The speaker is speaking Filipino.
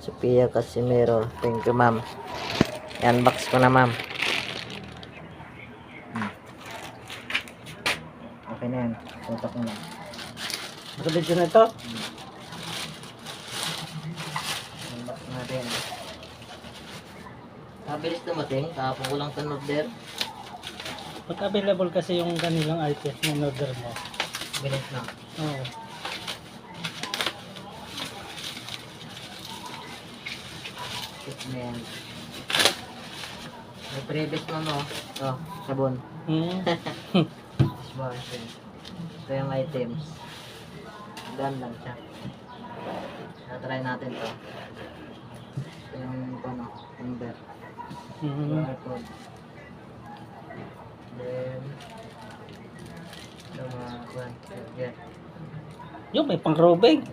Sophia Casimiro. Thank you, ma'am. I-unbox ko na, ma'am. Okay na yan. Tutok mo lang. Nakabidyo na ito. Unbox natin. Mabilis dumating. Kahapon ko lang order. Pag available kasi yung kanilang items na order mo. Bilis na. Oo. Fitment. May previous na, no? Ito, sabon. Dishwasher. Ito yung items. Gan lang siya. Try natin to. Ito yung ano, number. Barcode. Then, ito mga get. Yung may pang robing.